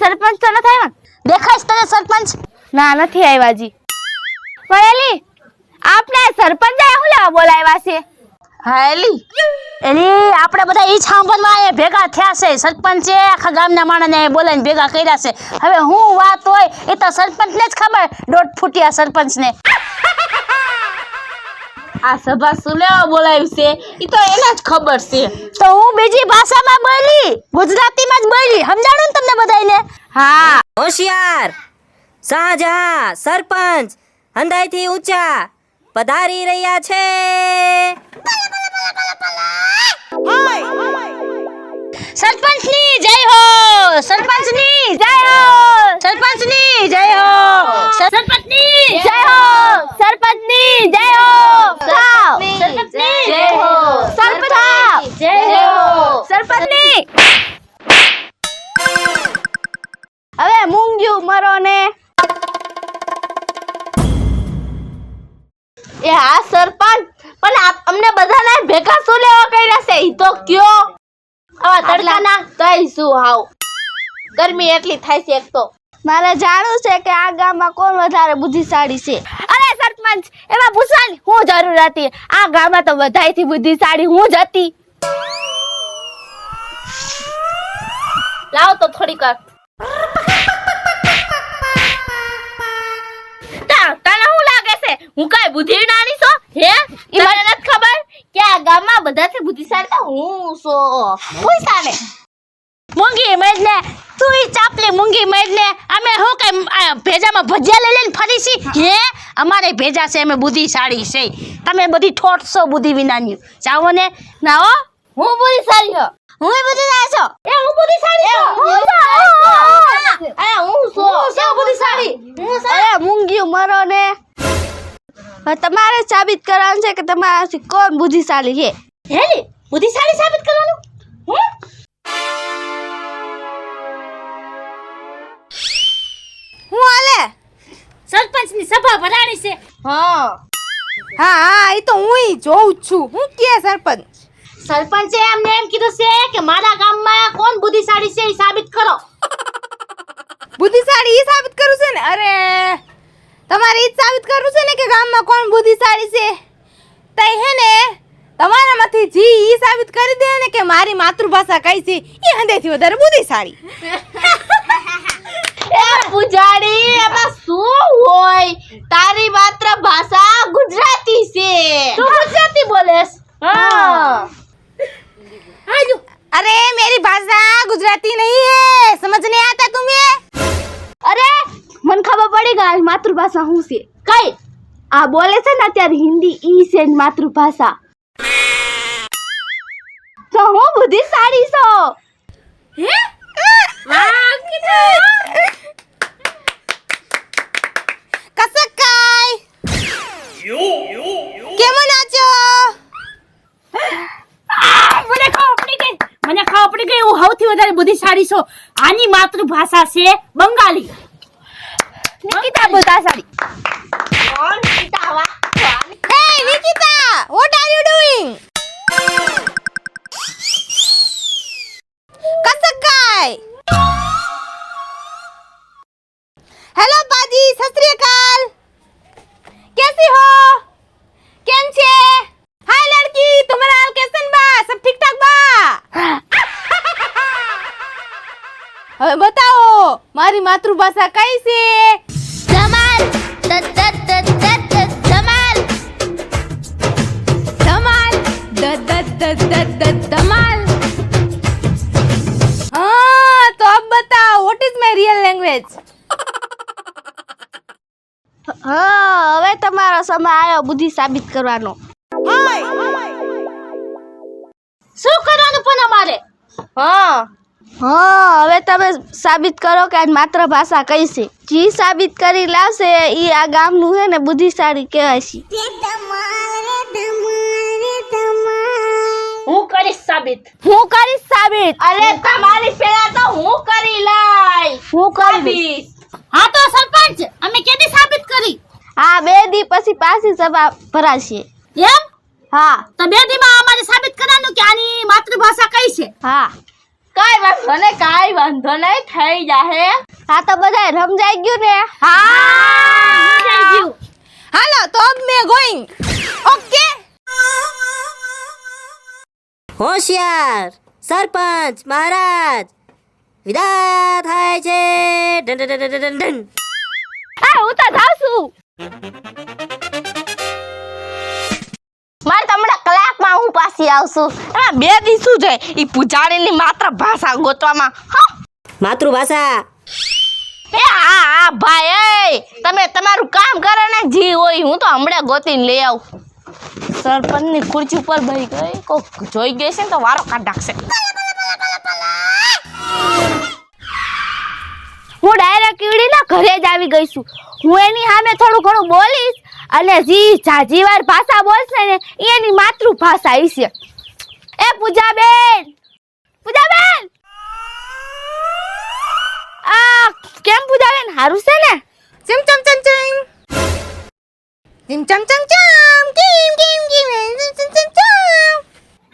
સરપંચ તો નથી આવ્યા? દેખાય તને સરપંચ? ના, નથી આવ્યા જી. પણ એલી આપણે સરપંચ હું લેવા બોલાવ્યા છે? હા એલી આપણે બધા ઈ સાંભળવા અહીંયા ભેગા થયા છે. સરપંચે આખા ગામના માણસને બોલાવીને ભેગા કર્યા છે. હવે હું વાત હોય એ તો સરપંચને જ ખબર. દોઢ ફૂટિયા સરપંચને આ સભા શું લેવા બોલાવી છે ઈ તો એને જ ખબર છે. તો હું બીજી ભાષામાં બોલી, ગુજરાતીમાં જ બોલી. સમજાણું ને તમને બધાને? હા. હોશિયાર શાહજહાં સરપંચ હંધાઈથી ઊંચા પધારી રહ્યા છે. સરપંચની જય હો, સરપંચની જય હો, સરપંચની જય હો, સરપંચની જય હો, સરપંચની જય હો, સરપંચની જય હો, સરપંચની જય હો, સરપંચની. હવે મૂંગ્યું મરો ને. એ હા સરપંચ, પણ અમને બધાને ભેગા શું લેવા કર્યા છે ઈ તો કયો. આવા તડકાના તઈ શું હાવ ગરમી એટલી થાય છે. એક તો મારે જાણવું છે કે આ ગામમાં કોણ વધારે બુદ્ધિશાળી છે. અરે સરપંચ, એમાં પૂછવાની હું જરૂર હતી? આ ગામમાં તો બધાયથી બુદ્ધિશાળી હું જ હતી. લાવો તો થોડીક વાર. તને શું લાગે છે હું કઈ બુદ્ધિ નાની છો? હે, તમને નથી ખબર કે આ ગામમાં બધાથી બુદ્ધિશાળી તો હું છું. કોઈ સાને મૂંગી મેડને તું ઈ ચાપલી મૂંગી મેડને અમે હું કઈ ભેજામાં ભજીયા લઈ લઈને ફરી છી? હે, અમારે ભેજા છે, અમે બુદ્ધિશાળી છે. તમે બધી ઠોઠ છો બુદ્ધિ વિનાની. જાઓ ને. ના હો, હું બુદ્ધિશાળી છું. હું બુદ્ધિશાળી છો? એ હું બુદ્ધિશાળી છું. હું છું બુદ્ધિશાળી. અરે મૂંગીયું મરો ને. હવે તમારે સાબિત કરવાનું છે કે તમારાથી કોણ બુદ્ધિશાળી છે. હેલી બુદ્ધિશાળી સાબિત કરવાનું? હું હાલે સરપંચની સભા ભરાણી છે. હા હા, એ તો હું જોઉં છું. હું કે સરપંચ સરપંચે એમને એમ કીધું છે કે મારા ગામમાં કોણ બુદ્ધિશાળી છે એ સાબિત કરો. બુદ્ધિશાળી ઈ સાબિત કરવું છે ને? અરે તમારે ઈ સાબિત કરવું છે ને કે ગામમાં કોણ બુદ્ધિશાળી છે? તઈ હે ને તમારામાંથી જી ઈ સાબિત કરી દે ને કે મારી માતૃભાષા કઈ છે ઈ હંદેથી વધારે બુદ્ધિશાળી. એ પૂજાડી, એમાં શું હોય? તારી માતૃભાષા ગુજરાતી છે. તું ગુજરાતી બોલેસ? हाँ। अरे मेरी भाषा गुजराती नहीं है, समझ नहीं आता तुम्हें? अरे मन खबर पड़ेगा मातृभाषा हूँ से कई आ बोले से ना त्यार हिंदी ई से मातृभाषा तो હું બુદ્ધિશાળી છો. હે વાહ કસકાઈ કેમ નાચો? મને ખબર પડી ગઈ હું સૌથી વધારે બુદ્ધિશાળી છું. આની માતૃભાષા છે બંગાળી. નિકિતા બુદ્ધિશાળી. કોણ નિકિતા? વાહ. Hey Nikita, what are you doing? कसकाई. हेलो बाजी, सत श्री अकाल. कैसी हो? केम छे? हाय लड़की, तुम्हारा हाल कैसन बा? सब ठीक ठाक बा? હવે બતાવો મારી માતૃભાષા કઈ છે? ધમાલ ધમાલ ધમાલ ધમાલ. હા તો અબ બતાઓ what is my real language? હા હવે તમારો સમય આવ્યો બુદ્ધિ સાબિત કરવાનો. શું કરવાનું પણ અમારે? હા હવે તમે સાબિત કરો કે આ માતૃભાષા કઈ છે. જી સાબિત કરી લાવશે ઈ આ ગામનું હે ને બુદ્ધિશાળી કહેવાય છે. હું કરીશ સાબિત. હું કરીશ સાબિત. અરે તમારી પહેલા તો હું કરી લઈ. હું કરીશ. હા તો સરપંચ અમે કેદી સાબિત કરી? હા 2 દી પછી પાછી સભા ભરાશે. એમ? હા તો 2 દીમાં અમારે સાબિત કરવાનું કે આની માતૃભાષા કઈ છે. હા કાઈ વાંધો નહીં થઈ જાહે. હા તો બધાય સમજાઈ ગયું ને? સમજાઈ ગયું. હાલો તો મે ગોઈંગ. ઓકે. હોશિયાર સરપંચ મહારાજ વિદા થાય છે. Done done done done done. હું તો જાઉં છું. મારે તો હમણાં કલાકમાં હું પાછી આવશું. એમાં 2 દી શું છે ઈ પૂજારીની માત્ર ભાષા ગોતવામાં. માતૃભાષા હા ભાઈ તમે તમારું કામ કરો ને જી હોય હું તો હમણાં ગોતીને લઈ આવું. સરપંચની ખુરશી ઉપર બેહી ગઈ કોક જોઈ ગઈ છે ને તો વારો કાઢ નાખશે. હું ડાયરેક્ટ કીડીના ઘરે જ આવી ગઈ છું. હું એની સામે થોડું ઘણું બોલીશ અને જી જાજીવાર ભાષા બોલશે ને એની માતૃભાષા હશે. એ પૂજાબેન કેમ પૂજાબેન હારું છે ને? ચમ ચમ ચમ ચમ ચમ ચમ ચમ ચમ કેમ કેમ કેમ ચમ ચમ ચમ.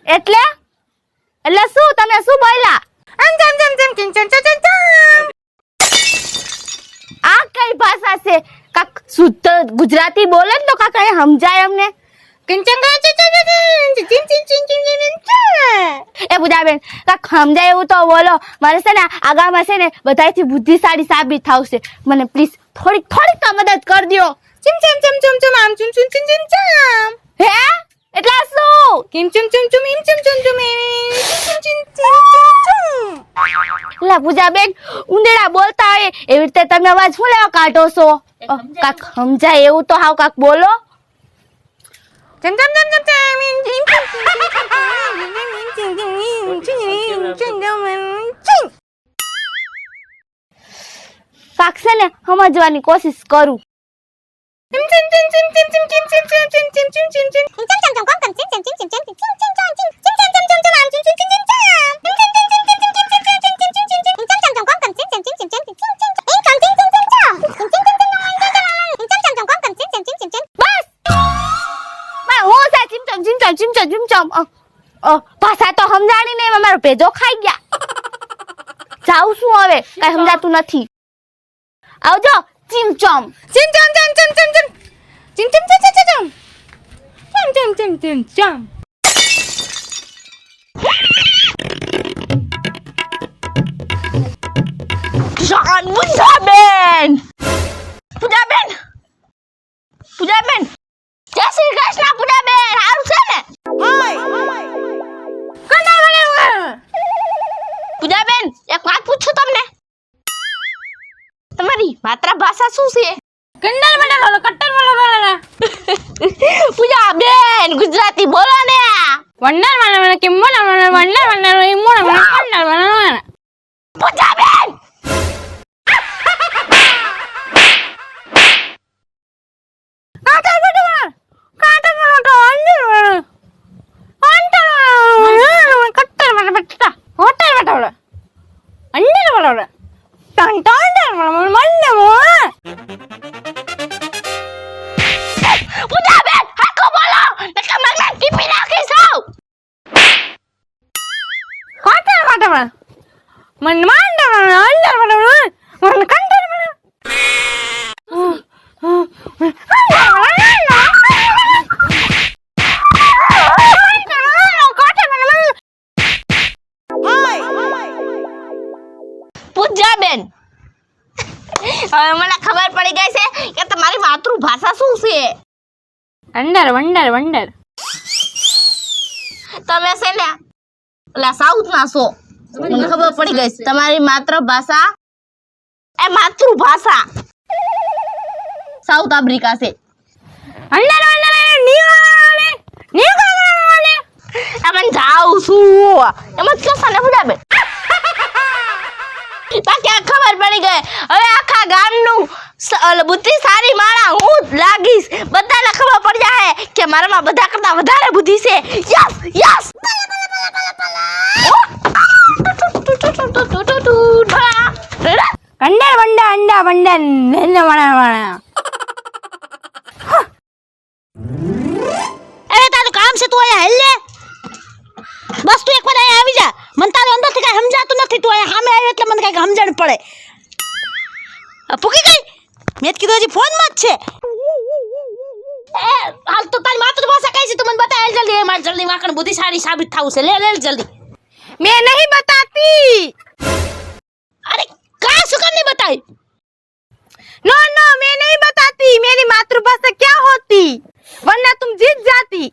એટલે શું તમે શું બોલ્યા? આમ ચમ ચમ ચમ ચમ ચમ ચમ ચમ. આ કઈ ભાષા છે? કાક શુદ્ધ ગુજરાતી બોલે ને તો કાક એ સમજાય અમને. એ પૂજાબેન કાક સમજાય એવું તો બોલો. મારે છે ને આગામાં છે ને બધાયથી બુદ્ધિશાળી સાબિત થાવશે. મને પ્લીઝ થોડીક તો મદદ કરી દ્યો. ચમ ચમ ચમ ચમ ચમ આમ ચમ ચમ ચમ ચમ ચમ. હે એટલા શું? કિમ ચમ ચમ ચમ ઇમ ચમ ચમ ચમ ચમ ચમ ચમ ચમ. લા પૂજાબેન ઉંદેડા બોલતા હોય એવી રીતે તમે અવાજ શું લેવા કાઢો છો? કાક સમજાય એવું તો હાવ કાક બોલો. ચમ ચમ ચમ ચમ કાક છે ને સમજવાની કોશિશ કરું. ભાષા તો સમજાણી ને મારો ભેજો ખાઈ ગયા. જાઉં છું હવે કઈ સમજાતું નથી. આવજો ચીમચમ ચીમચમ ચમ ચમ ચમ ચમ ચીમચમ ચમ ચમ ચમ ચમ ચમ ચમ ચમ. પૂજાબેન જય શ્રી કૃષ્ણ. પૂજાબેન હારું છે ને? પૂજાબેન એક વાત પૂછું તમને? તમારી માતૃભાષા શું છે? પૂજાબેન ગુજરાતી બોલો ને. પૂજાબેન પૂજાબેન હાકો બોલો નકા મગના ટીપી નાખી સૌ. પૂજાબેન હવે મને ખબર પડી ગઈ છે કે તમારી માતૃભાષા શું છે. વંડર તમે છે ને ઓલા સાઉથ ના છો. મને ખબર પડી ગઈ છે તમારી માતૃભાષા એ માતૃભાષા સાઉથ આફ્રિકા છે. એમાં જાઉં છું એમાં કયો છે ને પૂજાબેન? બાકી ખબર પડી ગઈ હવે આખા ગામનું બુદ્ધિ સારી માણા હું જ લાગીશ. બધાને ખબર પડી જાય કે મારામાં બધા કરતા વધારે બુદ્ધિ છે. Yes yes. અરે તારું કામ છે તું અહીંયા હેલ લે. બસ તું એકવાર અહીંયા આવી જા. મને તારે અંદરથી કઈ સમજાતું નથી. તું અહીંયા સામે આવ્યો એટલે મને કઈક સમજણ પડે. પૂકી ગઈ? મેં જ કીધું હજી ફોનમાં જ છે. હાલ તો તારી માતૃભાષા કઈ છે તું મને બતાય જલ્દી. એ મારે જલ્દી વાકણ બુદ્ધિશાળી સાબિત થવું છે. લે જલ્દી. मैं नहीं बताती. અરે કા શું કામ નહીં બતાવી? नो नो मैं नहीं बताती. मेरी मातृभाषा क्या होती, वरना तुम जीत जाती.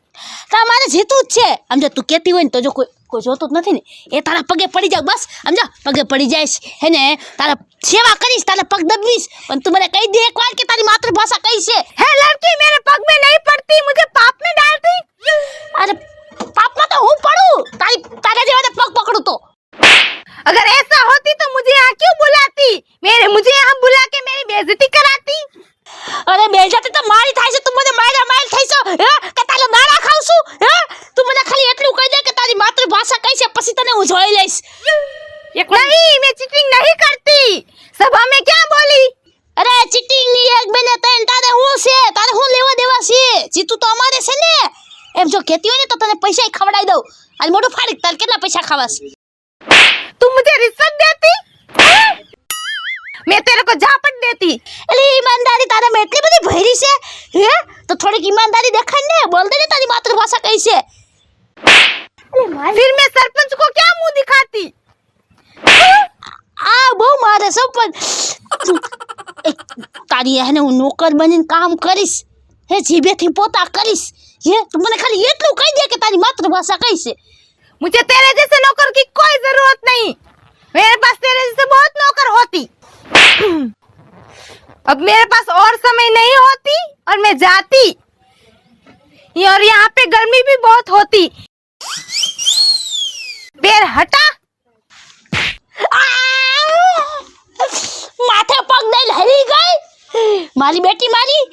તમારે જીતું જ છે. સમજો તું કેતી હોય ને તો જો કોઈ જોતું જ નથી ને એ તારા પગે પડી જાવ. બસ સમજો પગે પડી જાઈશ હે ને, તારા સેવા કરીશ, તારા પગ દબવીશ, પણ તું મને કહી દે એકવાર કે તારી માતૃભાષા કઈ છે. है लड़की, मेरे पग में नहीं पड़ती, मुझे पाप में डालती. અરે પાપમાં તો હું પડું, તારા જેવાને પગ પકડું તો. अगर ऐसा होती तो मुझे यहाँ क्यों बुलाती? मुझे यहाँ बुला के मेरी बेइज्जती कराती. અરે બેજાતી તો મારી થાય છે. તું મને માર્યા માલ થઈ છો હે કે તારા દાડા ખાવ છું હે? તું મને ખાલી એટલું કહી દે કે તારી માતૃભાષા કઈ છે, પછી તને હું જોઈ લઈશ. नहीं, मैं चीटिंग नहीं करती. सभा में क्या बोली? અરે ચીટિંગ ની એક બેને તને તારે હું છે, તારે હું લેવા દેવા છે? જીતું તો અમારે છે ને. એમ જો કહેતી હોય ને તો તને પૈસા ખવડાવી દઉં. આજ મોઢું ફાડી તાર કેટલા પૈસા ખાવાસ? तुम मुझे रिश्वत देती? मैं तेरे को झापट देती. એટલે ઈમાનદારી તારા માં એટલી બધી ભરી છે હે? તો થોડીક ઈમાનદારી દેખાડ ને, બોલ દે ને તારી માતૃભાષા કઈ છે. फिर मैं सरपंच को क्या मुंह दिखाती? આ બહુ મારે સૌ પણ તારી એને હું નોકર બનીને કામ કરીશ હે, જીભેથી પોતા કરીશ હે. તું મને ખાલી એટલું કહી દે કે તારી માતૃભાષા કઈ છે. मुझे तेरे जैसे नौकर की कोई जरूरत नहीं. मेरे पास तेरे जैसे बहुत नौकर होती. अब मेरे पास और समय नहीं होती और मैं जाती. और यहाँ पे गर्मी भी बहुत होती. पैर हटा. માથે પગ દઈને હરી ગઈ મારી બેટી મારી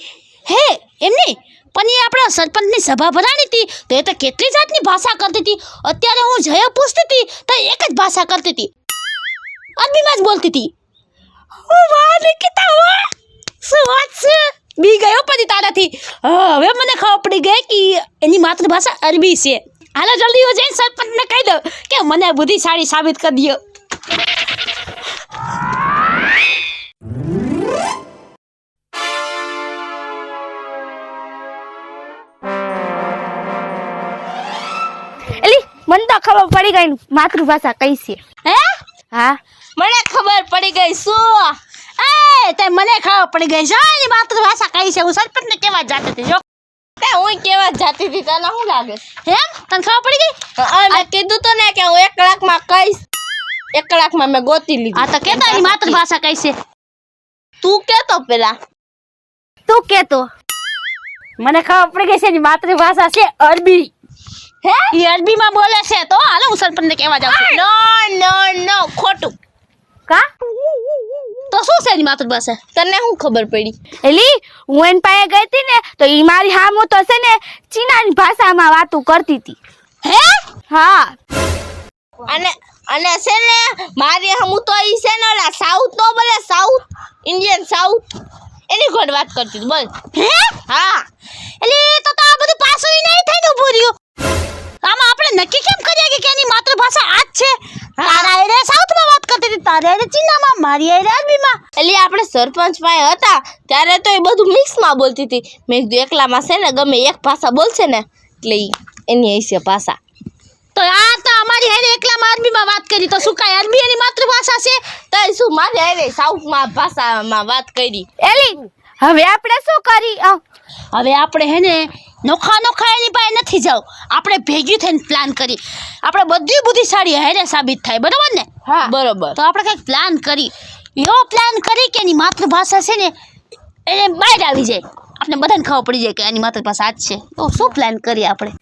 હે. એમ નહીં પણ એ આપણા સરપંચની સભા ભરાણી હતી તો એ તો કેટલી જાતની ભાષા કરતી હતી. અત્યારે હું જયા પૂછતી હતી તો એક જ ભાષા કરતી હતી, અરબીમાં જ બોલતી હતી. હું વાહ નિકિતા વાહ, શું વાત છે. બી ગયો પછી તારાથી. હવે મને ખબર પડી ગઈ કે એની માતૃભાષા અરબી છે. હાલો જલ્દી હું જઈને સરપંચને કહી દઉં કે મને બુદ્ધિશાળી સાબિત કરી દો. એલી મને તો ખબર પડી ગઈ માતૃભાષા કઈ છે. હે હા, મને ખબર પડી ગઈ. શું એ તે મને ખબર પડી ગઈ છે એની માતૃભાષા કઈ છે. હું સરપંચને કેવા જાતી હતી જો. તે હું કેવા જાતી હતી, તને શું લાગે? એમ તને ખબર પડી ગઈ? મેં કીધું તો ને કે હું 1 કલાકમાં કહીશ. 1 કલાકમાં મેં ગોતી લીધી. આ તો કેતા એની માતૃભાષા કઈ છે. તું કેતો પેલા. તું કેતો. મને ખબર પડી ગઈ છે એની માતૃભાષા છે અરબી. હે? એ અરબીમાં બોલે છે. તો હાલો હું સરપંચને કહેવા જાઉં છું. નો નો નો, ખોટું. કા તો શું છે એની માતૃભાષા? તને શું ખબર પડી? એલી હું એન પાસે ગઈ હતી ને તો ઈ મારી હામો તો છે ને ચીનાની ભાષામાં વાતો કરતી હતી. હે હા, અને છે ને મારી હમું તો ઈ છે ને ઓલા સાઉથ નો બોલે, સાઉથ ઇન્ડિયન સાઉથ એની ઘોડ વાત કરતી હતી. બોલ. હે હા, એટલે તો આ બધું પાછું નહીં થઈને ઊભું રહ્યું. આમાં આપણે નક્કી કેમ કરીએ કે એની માતૃભાષા આ જ છે? તારા એરે સાઉથમાં વાત કરતી હતી, તારે એરે ચીનામાં, મારી એરે અરબીમાં. એટલે આપણે સરપંચ પાસે હતા ત્યારે તો એ બધું મિક્સમાં બોલતી હતી. મેં કીધું એકલામાં છે ને ગમે એક ભાષા બોલશે ને એટલે એની હશે ભાષા. તો આ તો અમારી હેરે એકલામાં અરબીમાં વાત કરી તો શું કાંઈ અરબી એની માતૃભાષા છે? તો શું મારે અરે સાઉથમાં ભાષામાં વાત કરી. એલી હવે આપણે શું કરી? હવે આપણે હે ને નોખા એની પાસે નથી જાવ, આપણે ભેગી થઈને પ્લાન કરી. આપણે બધી બુદ્ધિશાળી હેરે સાબિત થાય, બરોબર ને? હા, બરોબર. તો આપણે કંઈક પ્લાન કરી, એવો પ્લાન કરી કે એની માતૃભાષા છે ને એને બહાર આવી જાય, આપણે બધાને ખબર પડી જાય કે એની માતૃભાષા આ જ છે. તો શું પ્લાન કરીએ આપણે?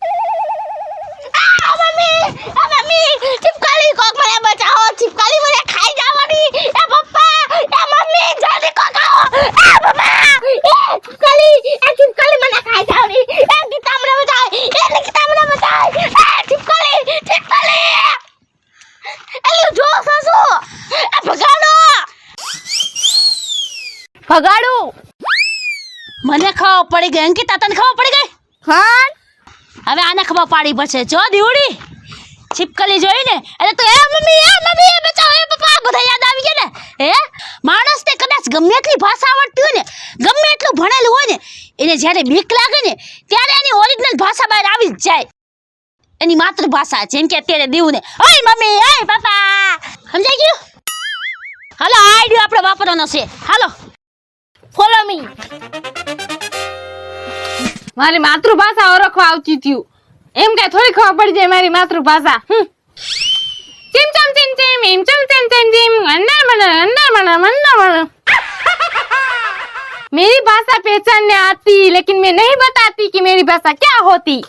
મમ્મી ચિપકાલી કોક મને બચાવો, ચિપકાલી મને ખાઈ જવાની. એ પપ્પા, એ મમ્મી જલ્દી કોક આવો. એ પપ્પા, એ ચિપકાલી મને ખાઈ જવાની. એ ગીતા મને બચાવ, એ નિકિતા મને બચાવ. એ ચિપકાલી એલી જો સસુ એ ભગાડું. મને ખબર પડી ગઈ. અંકિતા તને ખબર પડી ગઈ? હા, હવે આને ખબર પાડી પડશે. જો દીવડી છીપકલી જોઈ ને એટલે તો એ મમ્મી એ બચાવો એ પપ્પા બધા યાદ આવી ગયા ને હે માણસને કદાચ ગમે એટલી ભાષા આવડતી હોય ને ગમે એટલું ભણેલું હોય ને એને જ્યારે બીક લાગે ને ત્યારે એની ઓરિજિનલ ભાષા બહાર આવી જ જાય એની માતૃભાષા જેમ કે અત્યારે દીવું ને ઓય મમ્મી ઓય પપ્પા સમજાઈ ગયું હાલો આ આઈડિયો આપણે વાપરવાનો છે હાલો ફોલો મી મારી માતૃભાષા ઓળખવા આવતી થયું એમ કઈ થોડી ખબર પડી જાય મારી માતૃભાષા ચીમ ચમ ચીમ ચીમ ઈમ ચમ ચમ ચીમ ચીમ अंदर मन मेरी भाषा पहचानने आती लेकिन मैं नहीं बताती कि मेरी भाषा क्या होती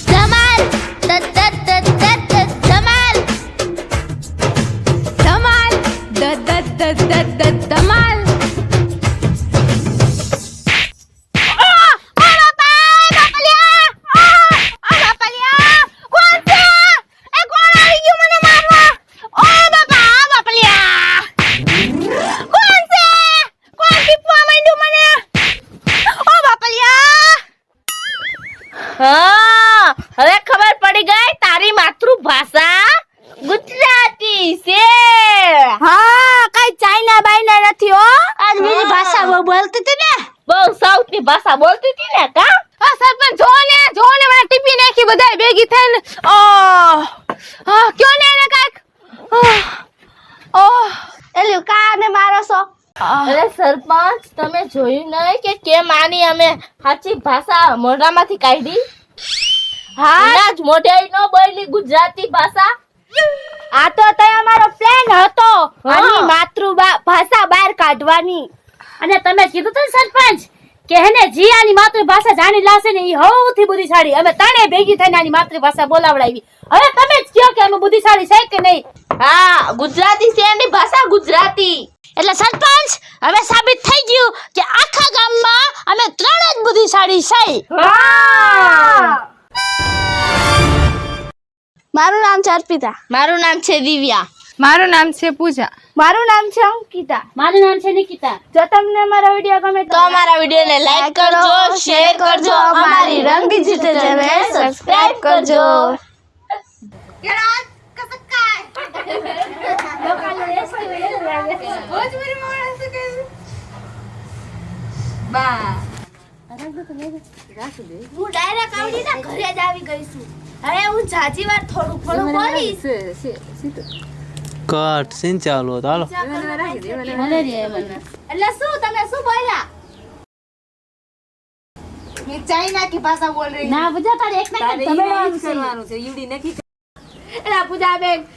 धमाल धमाल धमाल હા હવે ખબર પડી ગઈ તારી માતૃભાષા ગુજરાતી છે હા કઈ ચાઇના બાઈના નથી હો આજ બીજી ભાષા બોલતી હતી ને બહુ સાઉથની ભાષા બોલતી હતી ને કા હા સરપંચ જો ને મને ટીપી નાખી બધાય ભેગી થઈને કયો ને એને કાક એલ્યું કાને મારો છો અરે સરપંચ તમે જોયું નહીં કે કેમ આની અમે સાચી ભાષા મોઢામાંથી કાઢી હા જ મોઢે નો બોલી ગુજરાતી ભાષા આ તો અમારો પ્લાન હતો આની માતૃભાષા બહાર કાઢવાની અને તમે કીધું તો સરપંચ કે હેને જીયાની માતૃભાષા જાણી લાશે ને ઈ હવથી બુદ્ધિશાળી અમે ત્રણે ભેગી થઈને આની માતૃભાષા બોલાવડાવી હવે તમે જ કહો કે અમે બુદ્ધિશાળી છે કે નહીં હા ગુજરાતી છે એની ભાષા ગુજરાતી એટલે સરપંચ હવે સાબિત થઈ ગયું કે આખા ગામમાં અમે ત્રણ જ બુદ્ધિશાળી છે મારું નામ છે અર્પિતા મારું નામ છે દિવ્યા મારું નામ છે પૂજા મારું નામ છે અંકિતા મારું નામ છે નિકિતા જો તમને અમારો વિડિયો ગમે તો અમારા વિડિયોને લાઈક કરજો શેર કરજો અમારી રંગ ડિજિટલ ચેનલ સબસ્ક્રાઇબ કરજો હું ડાયરેક્ટ આવડીના ઘરે જ આવી ગઈ છું હવે હું જાજી વાર થોડું બોલીશ કટ સીન ચાલુ હતો હાલો એટલે શું તમે શું બોલ્યા मैं चाइना की भाषा बोल रही ના બજા તારે એક ના કરવાનું છે યુડી નથી एला पूजा बेन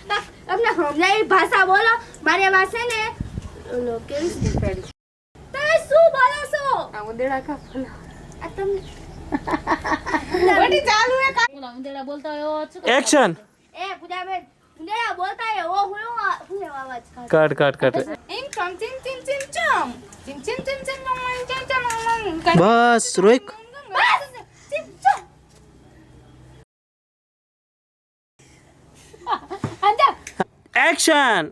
अपना समझाई भाषा बोलो मारे वासे ने लो केवी पड़ी તમે શું બોલો છો આ ઉંદેડા કા ફલા આ તમે વડી ચાલુ હે બોલા ઉંદેડા બોલતા હોય એક્શન એ પૂજા બેન ઉંદેડા બોलता है वो હું आवाज કટ કટ કટ ઇમ ચમ ચિમ ચિમ ચિમ ચમ ચિમ ચિમ ચિમ ચિમ ચમ ચમ બસ રોક चिम चम અંજા એક્શન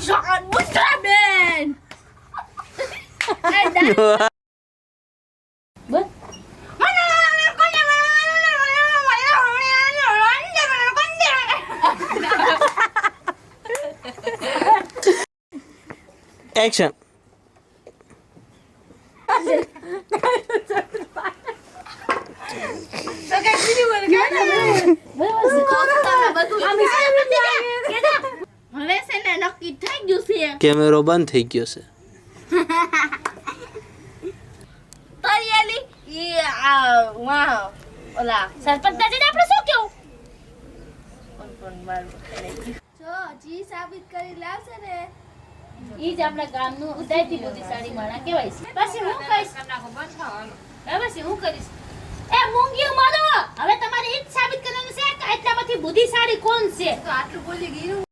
Jangan mudah Ben બોલ એક્શન હવે છે ને નક્કી થઈ ગયું છે કેમેરો બંધ થઈ ગયો છે તરિયાલી ઈ વાહ ઓલા સરપંચ દાદીને આપણે શું કેવું કોણ મારું જો જી સાબિત કરી લાવશે ને ઈ જ આપણા ગામનું ઉદયથી બુદ્ધિશાળી માણસ કહેવાય છે પછી હું કહીશ પછી હું કરીશ એ મૂંગીઓ મારો હવે તમારે ઈ જ સાબિત કરવાનું છે કે આટલામાંથી બુદ્ધિશાળી કોણ છે તો આટલું બોલી ગયું